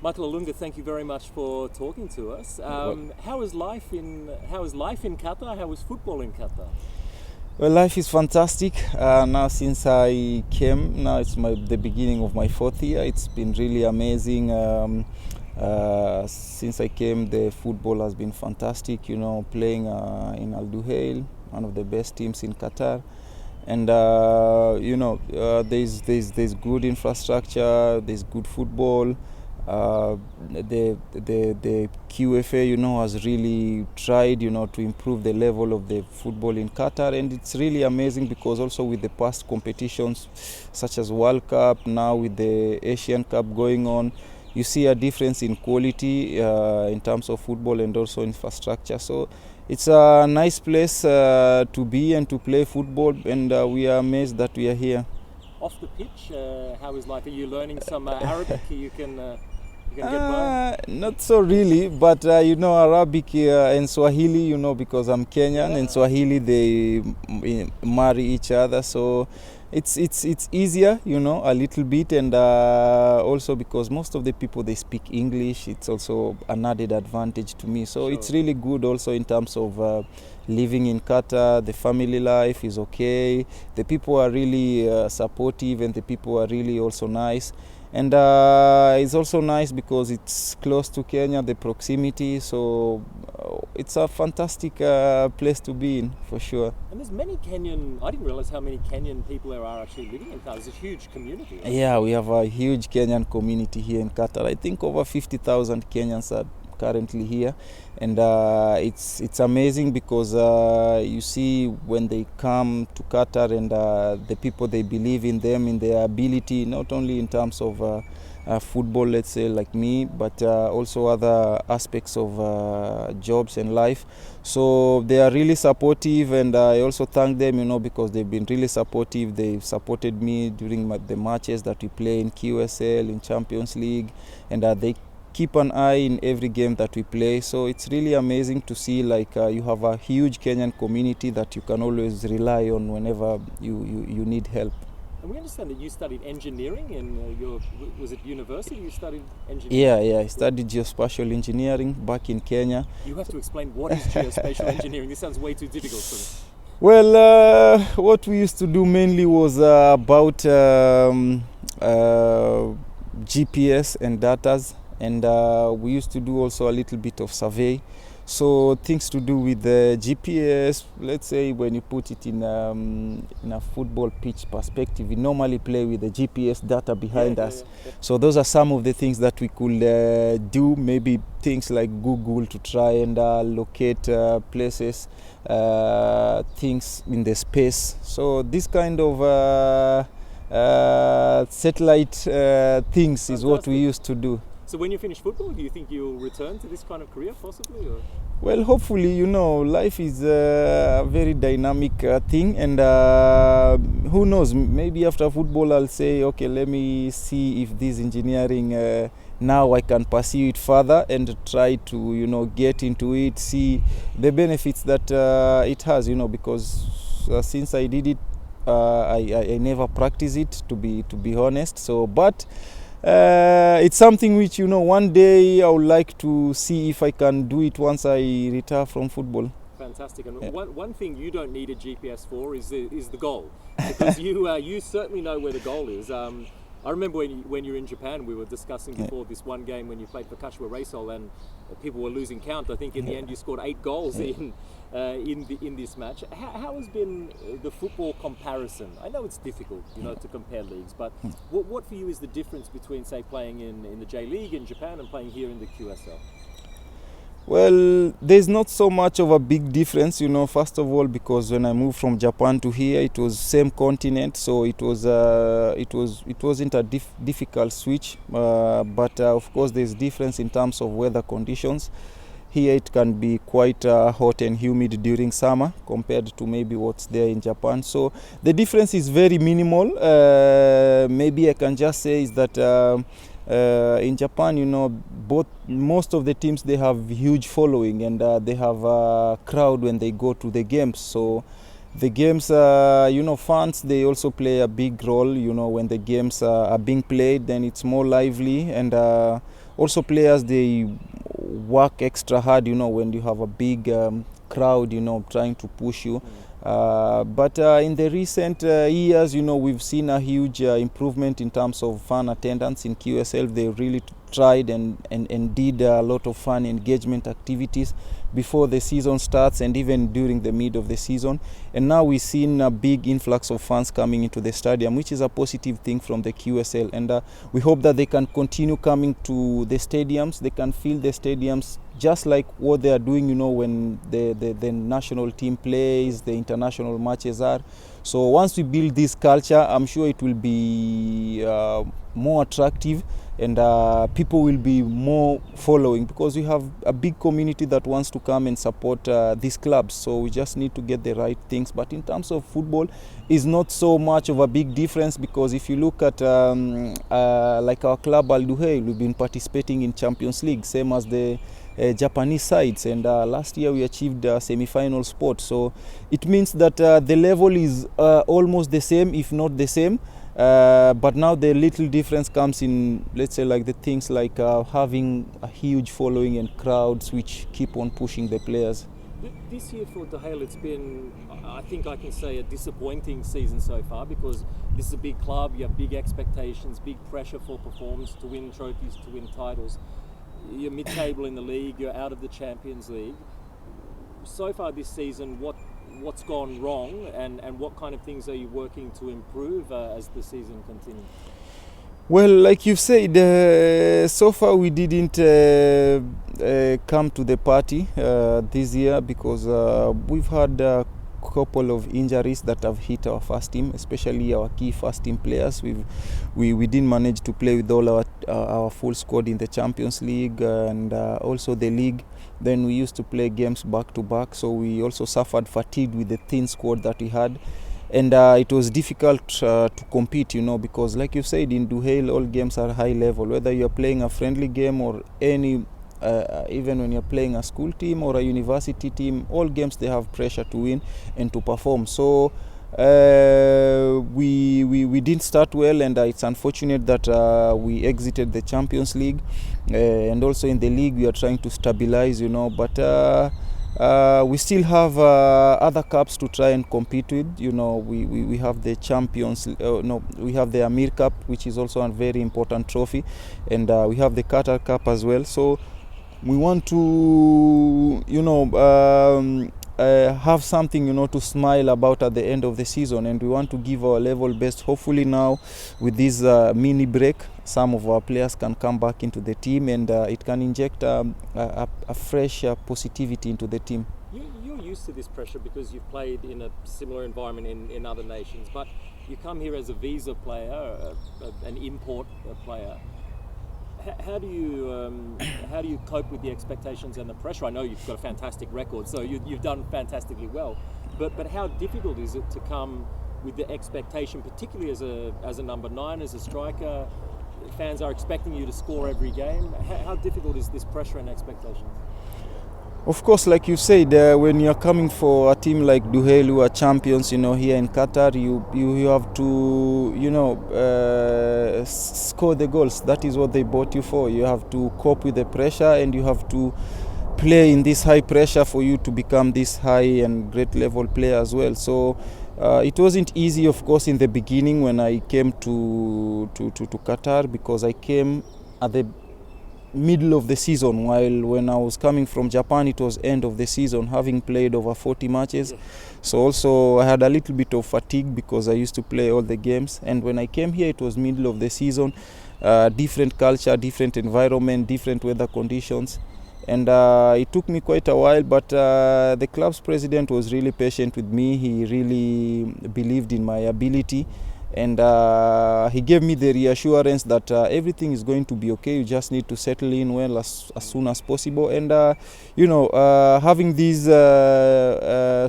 Michael Olunga, thank you very much for talking to us. How is life in Qatar? How is football in Qatar? Well, life is fantastic. Now since I came, now it's the beginning of my 4th year. It's been really amazing. Since I came, the football has been fantastic. You know, playing in Duhail, one of the best teams in Qatar. And there's good infrastructure, there's good football. The QFA, has really tried, to improve the level of the football in Qatar, and it's really amazing because also with the past competitions such as World Cup, now with the Asian Cup going on, you see a difference in quality in terms of football and also infrastructure. So it's a nice place to be and to play football, and we are amazed that we are here. Off the pitch, how is life? Are you learning some Arabic? You can get by? Not so really, but Arabic and Swahili, because I'm Kenyan, and Swahili, they marry each other, so it's easier, a little bit, and also because most of the people, they speak English, it's also an added advantage to me. So It's really good also in terms of living in Qatar. The family life is okay, the people are really supportive, and the people are really also nice. And it's also nice because it's close to Kenya, the proximity, so it's a fantastic place to be in, for sure. And there's many Kenyan, I didn't realize how many Kenyan people there are actually living in Qatar. It's a huge community. Right? Yeah, we have a huge Kenyan community here in Qatar. I think over 50,000 Kenyans are currently here, and it's amazing because you see when they come to Qatar, and the people, they believe in them, in their ability, not only in terms of football, let's say, like me, but also other aspects of jobs and life. So they are really supportive, and I also thank them, because they've been really supportive. They've supported me during the matches that we play in QSL, in Champions League, and they keep an eye in every game that we play. So it's really amazing to see, like, you have a huge Kenyan community that you can always rely on whenever you need help. And we understand that you studied engineering in was it university you studied engineering? Yeah, I studied geospatial engineering back in Kenya. You have to explain what is geospatial engineering. This sounds way too difficult for me. Well, what we used to do mainly was about GPS and datas, and we used to do also a little bit of survey. So things to do with the GPS, let's say when you put it in a football pitch perspective, we normally play with the GPS data behind us. Yeah. So those are some of the things that we could do, maybe things like Google to try and locate places, things in the space. So this kind of satellite things is what we used to do. So when you finish football, do you think you'll return to this kind of career possibly? Or? Well, hopefully, life is a very dynamic thing, and who knows, maybe after football I'll say, okay, let me see if this engineering, now I can pursue it further and try to, get into it, see the benefits that it has, because since I did it, I never practiced it, to be honest. So, but it's something which, one day I would like to see if I can do it once I retire from football. Fantastic. And yeah. One thing you don't need a GPS for is the goal, because you certainly know where the goal is. I remember when you were in Japan, we were discussing before this one game when you played for Kashiwa Reysol, and people were losing count. I think in the end you scored 8 goals in this match. How has been the football comparison? I know it's difficult, to compare leagues, but what for you is the difference between, say, playing in the J.League in Japan and playing here in the QSL? Well, there's not so much of a big difference, first of all, because when I moved from Japan to here, it was same continent, so it wasn't a difficult switch, but of course there's difference in terms of weather conditions. Here it can be quite hot and humid during summer compared to maybe what's there in Japan. So the difference is very minimal. Maybe I can just say is that in Japan, most of the teams, they have huge following, and they have a crowd when they go to the games. So the games, fans, they also play a big role. When the games are being played, then it's more lively, and also players, they work extra hard, when you have a big crowd, trying to push you. But in the recent years, we've seen a huge improvement in terms of fan attendance in QSL. They really tried and did a lot of fun engagement activities before the season starts and even during the mid of the season. And now we've seen a big influx of fans coming into the stadium, which is a positive thing from the QSL. And we hope that they can continue coming to the stadiums. They can fill the stadiums just like what they are doing, when the national team plays, the international matches are. So once we build this culture, I'm sure it will be more attractive, and people will be more following, because we have a big community that wants to come and support these clubs. So we just need to get the right things. But in terms of football, is not so much of a big difference, because if you look at like our club Al Duhail, we've been participating in Champions League, same as the Japanese sides, and last year we achieved semi-final spot. So it means that the level is almost the same, if not the same. But now the little difference comes in, let's say, like the things like having a huge following and crowds which keep on pushing the players. This year for Duhail, it's been, I think I can say, a disappointing season so far, because this is a big club, you have big expectations, big pressure for performance, to win trophies, to win titles. You're mid-table in the league, you're out of the Champions League. So far this season, what's gone wrong, and what kind of things are you working to improve as the season continues? Well, like you said, so far we didn't come to the party this year, because we've had a couple of injuries that have hit our first team, especially our key first team players. We didn't manage to play with all our full squad in the Champions League and also the league. Then we used to play games back to back, so we also suffered fatigue with the thin squad that we had. And it was difficult to compete, because like you said, in Duhail, all games are high level. Whether you're playing a friendly game or any, even when you're playing a school team or a university team, all games, they have pressure to win and to perform. So we didn't start well, and it's unfortunate that we exited the Champions League. And also in the league, we are trying to stabilize, but we still have other cups to try and compete with. We have the we have the Amir Cup, which is also a very important trophy, and we have the Qatar Cup as well. So we want to have something to smile about at the end of the season, and we want to give our level best. Hopefully now with this mini break, some of our players can come back into the team, and it can inject a fresh positivity into the team. You're used to this pressure because you've played in a similar environment in other nations, but you come here as a visa player, an import player. How do you cope with the expectations and the pressure? I know you've got a fantastic record, so you've done fantastically well. But how difficult is it to come with the expectation, particularly as a number 9, as a striker? Fans are expecting you to score every game. How difficult is this pressure and expectations? Of course, like you said, when you're coming for a team like Duhail, who are champions, here in Qatar, you have to, score the goals. That is what they bought you for. You have to cope with the pressure, and you have to play in this high pressure for you to become this high and great level player as well. So it wasn't easy, of course, in the beginning when I came to Qatar, because I came at the middle of the season, while when I was coming from Japan, it was end of the season, having played over 40 matches. So also I had a little bit of fatigue because I used to play all the games, and when I came here, it was middle of the season, different culture, different environment, different weather conditions, and it took me quite a while, but the club's president was really patient with me. He really believed in my ability, and he gave me the reassurance that everything is going to be okay. You just need to settle in well as soon as possible, and having this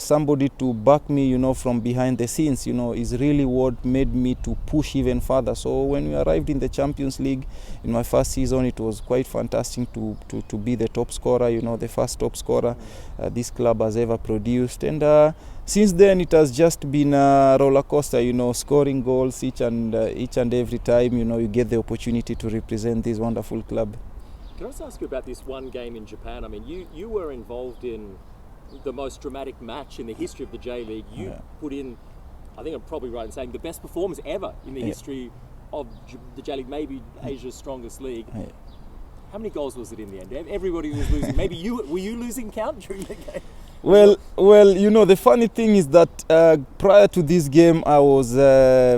somebody to back me, from behind the scenes, is really what made me to push even further. So when we arrived in the Champions League in my first season, it was quite fantastic to be the top scorer, the first top scorer this club has ever produced, and since then it has just been a roller coaster, scoring goals each and every time, you get the opportunity to represent this wonderful club. Can I just ask you about this one game in Japan? I mean, you were involved in the most dramatic match in the history of the J-League. You put in, I think I'm probably right in saying, the best performance ever in the history of the J-League, maybe Asia's strongest league. How many goals was it in the end? Everybody was losing. Maybe were you losing count during the game? Well, the funny thing is that prior to this game, I was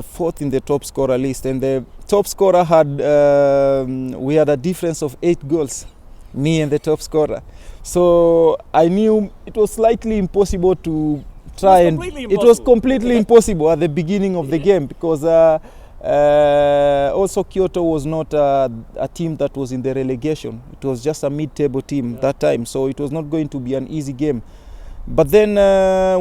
fourth in the top scorer list, and the top scorer we had a difference of 8 goals, me and the top scorer. So I knew it was slightly impossible to try, it was completely impossible at the beginning of the game, because also Kyoto was not a team that was in the relegation. It was just a mid-table team that time, so it was not going to be an easy game. But then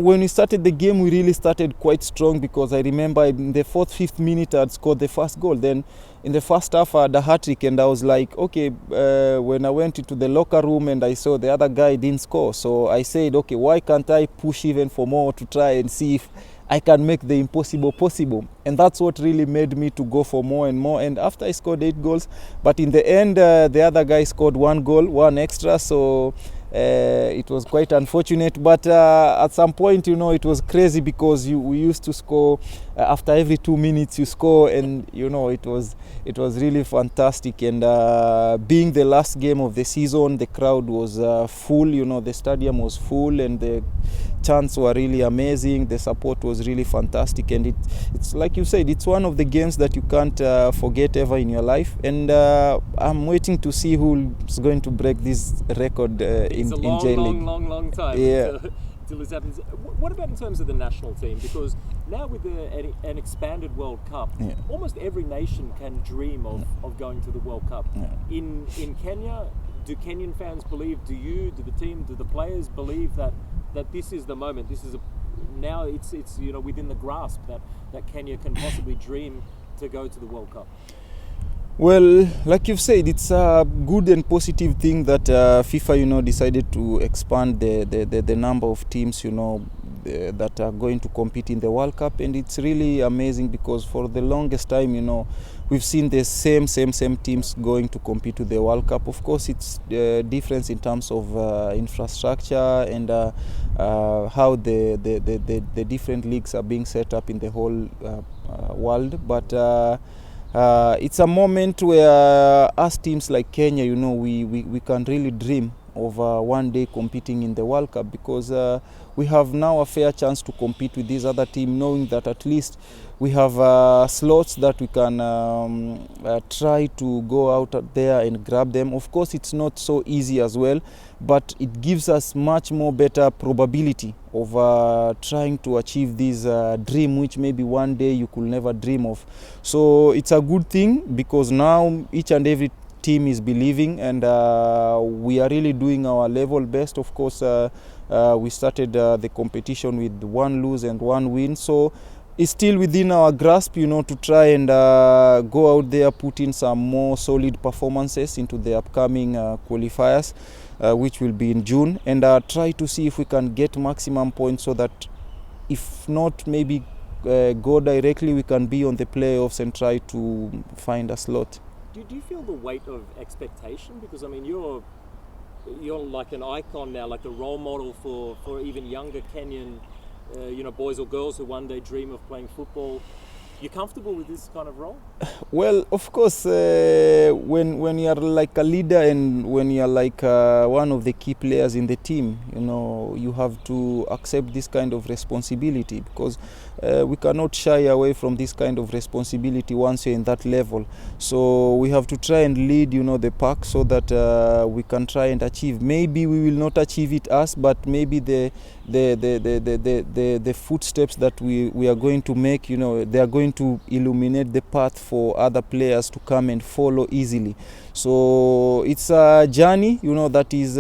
when we started the game, we really started quite strong, because I remember in the 4th, 5th minute I had scored the first goal. Then in the first half I had a hat-trick, and I was like, okay, when I went into the locker room and I saw the other guy didn't score, so I said, okay, why can't I push even for more to try and see if I can make the impossible possible? And that's what really made me to go for more and more. And after I scored 8 goals, but in the end the other guy scored 1 goal, 1 extra, so it was quite unfortunate. But at some point, it was crazy, because we used to score after every 2 minutes you score, and it was really fantastic. And being the last game of the season, the crowd was full, the stadium was full, and the chants were really amazing. The support was really fantastic, and it's like you said, it's one of the games that you can't forget ever in your life. And I'm waiting to see who's going to break this record in J-League. long time until this happens. What about in terms of the national team? Because now with an expanded World Cup, almost every nation can dream of going to the World Cup. In Kenya, do Kenyan fans believe, do the team, do the players believe that this is the moment, now it's within the grasp that Kenya can possibly dream to go to the World Cup? Well, like you've said, it's a good and positive thing that FIFA, decided to expand the number of teams, that are going to compete in the World Cup. And it's really amazing, because for the longest time, we've seen the same teams going to compete to the World Cup. Of course, it's difference in terms of infrastructure and how the different leagues are being set up in the whole world. But it's a moment where us teams like Kenya, we can really dream of one day competing in the World Cup, because we have now a fair chance to compete with these other teams, knowing that at least we have slots that we can try to go out there and grab them. Of course, it's not so easy as well, but it gives us much more better probability of trying to achieve this dream, which maybe one day you could never dream of. So it's a good thing, because now each and every team is believing, and we are really doing our level best. Of course, we started the competition with 1 lose and 1 win, so it's still within our grasp, to try and go out there, put in some more solid performances into the upcoming qualifiers, which will be in June, and try to see if we can get maximum points, so that if not maybe go directly, we can be on the playoffs and try to find a slot. Do you feel the weight of expectation? Because I mean, you're like an icon now, like a role model for even younger Kenyan, boys or girls who one day dream of playing football. You comfortable with this kind of role? Well, of course, when you are like a leader, and when you are like one of the key players in the team, you have to accept this kind of responsibility, because we cannot shy away from this kind of responsibility once you're in that level. So we have to try and lead, the pack, so that we can try and achieve. Maybe we will not achieve it us, but maybe the footsteps that we are going to make, they are going to illuminate the path for other players to come and follow easily. So it's a journey, that is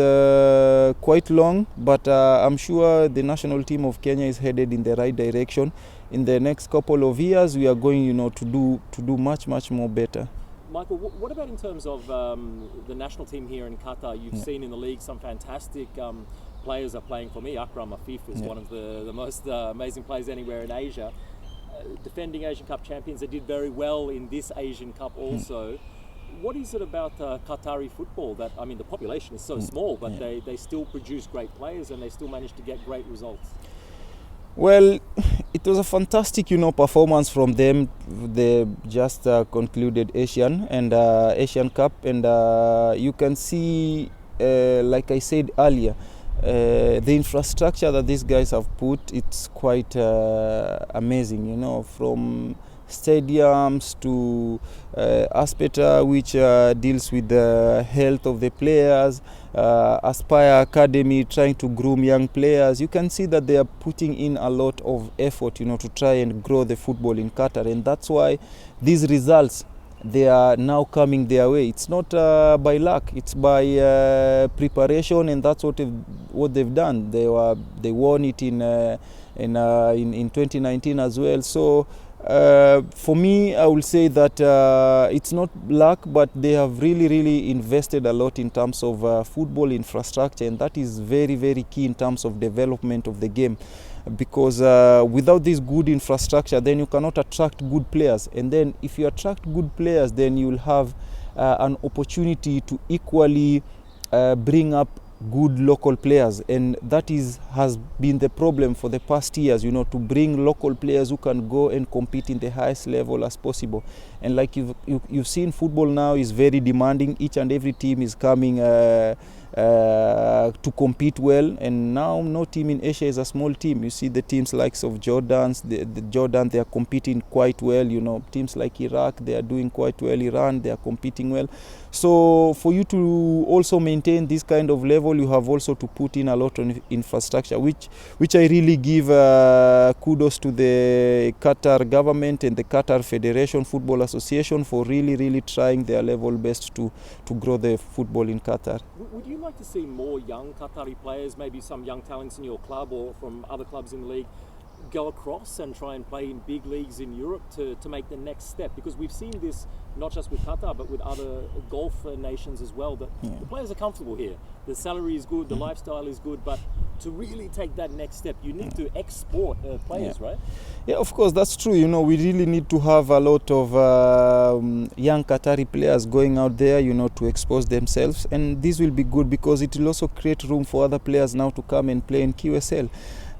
quite long, but I'm sure the national team of Kenya is headed in the right direction. In the next couple of years, we are going, to do much more better. Michael, what about in terms of the national team here in Qatar? You've seen in the league some fantastic players are playing for me. Akram Afif is one of the most amazing players anywhere in Asia. Defending Asian Cup champions, they did very well in this Asian Cup also. What is it about Qatari football that, I mean, the population is so small, but they still produce great players and they still manage to get great results? Well, it was a fantastic, performance from them. They just concluded Asian Cup, and you can see, like I said earlier, the infrastructure that these guys have put, it's quite amazing, from stadiums to Aspirations, which deals with the health of the players, Aspire Academy trying to groom young players. You can see that they are putting in a lot of effort, to try and grow the football in Qatar, and that's why these results, they are now coming their way. It's not by luck, it's by preparation, and that's what they've done. They won it in 2019 as well. So for me, I will say that it's not luck, but they have really invested a lot in terms of football infrastructure, and that is very key in terms of development of the game. Because without this good infrastructure, then you cannot attract good players, and then if you attract good players, then you will have an opportunity to equally bring up good local players, and that has been the problem for the past years, to bring local players who can go and compete in the highest level as possible. And like you've seen, football now is very demanding. Each and every team is coming to compete well, and now no team in Asia is a small team. You see the teams likes of Jordan, they are competing quite well. Teams like Iraq, they are doing quite well. Iran, they are competing well. So for you to also maintain this kind of level, you have also to put in a lot of infrastructure, which I really give kudos to the Qatar government and the Qatar Federation Football Association for really trying their level best to grow the football in Qatar. Would you like to see more young Qatari players, maybe some young talents in your club or from other clubs in the league, go across and try and play in big leagues in Europe to make the next step? Because we've seen this not just with Qatar but with other Gulf nations as well, that the players are comfortable here, the salary is good, the lifestyle is good, but to really take that next step, you need to export players, right? Yeah, of course, that's true. We really need to have a lot of young Qatari players going out there, to expose themselves, and this will be good because it will also create room for other players now to come and play in QSL.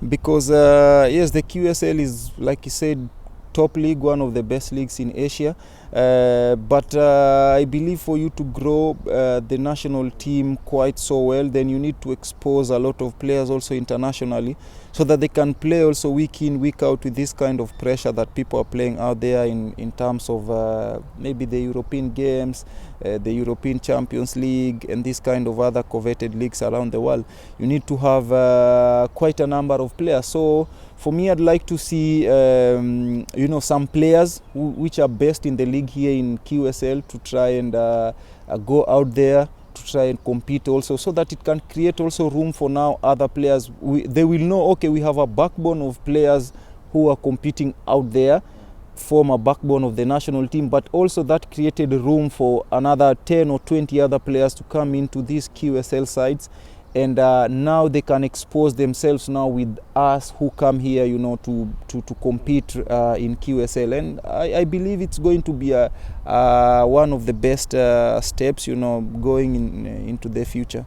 Because yes, the QSL is, like you said, top league, one of the best leagues in Asia. But I believe for you to grow the national team quite so well, then you need to expose a lot of players also internationally, so that they can play also week in, week out with this kind of pressure that people are playing out there in terms of maybe the European games, the European Champions League, and this kind of other coveted leagues around the world. You need to have quite a number of players. So for me, I'd like to see some players which are best in the league here in QSL to try and go out there to try and compete also, so that it can create also room for now other players. They will know, okay, we have a backbone of players who are competing out there, form a backbone of the national team, but also that created room for another 10 or 20 other players to come into these QSL sides, and now they can expose themselves now with us who come here, to compete in QSL, and I believe it's going to be one of the best steps, going into the future.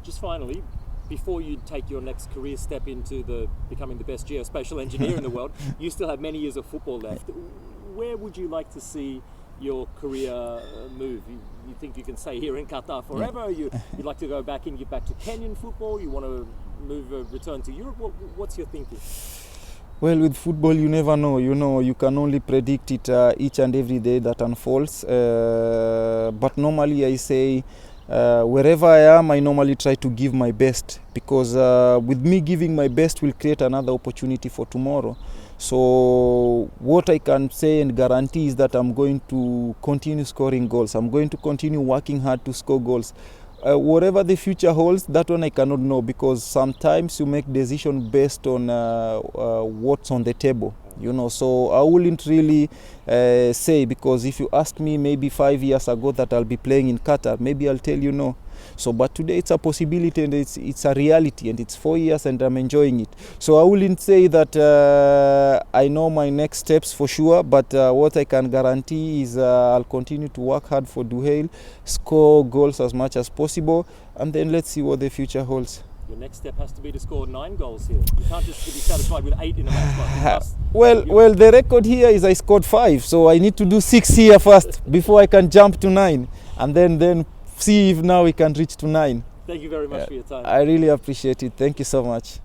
Just finally, before you take your next career step into becoming the best geospatial engineer in the world, you still have many years of football left. Where would you like to see your career move? You think you can stay here in Qatar forever? You'd like to go back and get back to Kenyan football? You want to return to Europe? What's your thinking? Well, with football, you never know. You can only predict it each and every day that unfolds. But normally I say, wherever I am, I normally try to give my best, because with me giving my best will create another opportunity for tomorrow. So what I can say and guarantee is that I'm going to continue scoring goals. I'm going to continue working hard to score goals. Whatever the future holds, that one I cannot know, because sometimes you make decisions based on what's on the table. So I wouldn't really say, because if you asked me maybe 5 years ago that I'll be playing in Qatar, maybe I'll tell you no. So, but today it's a possibility and it's a reality, and it's 4 years and I'm enjoying it. So I wouldn't say that I know my next steps for sure, but what I can guarantee is I'll continue to work hard for Duhail, score goals as much as possible, and then let's see what the future holds. Your next step has to be to score 9 goals here. You can't just be satisfied with 8 in a match. Well, the record here is I scored 5, so I need to do 6 here first before I can jump to 9, and then see if now we can reach to 9. Thank you very much for your time. I really appreciate it. Thank you so much.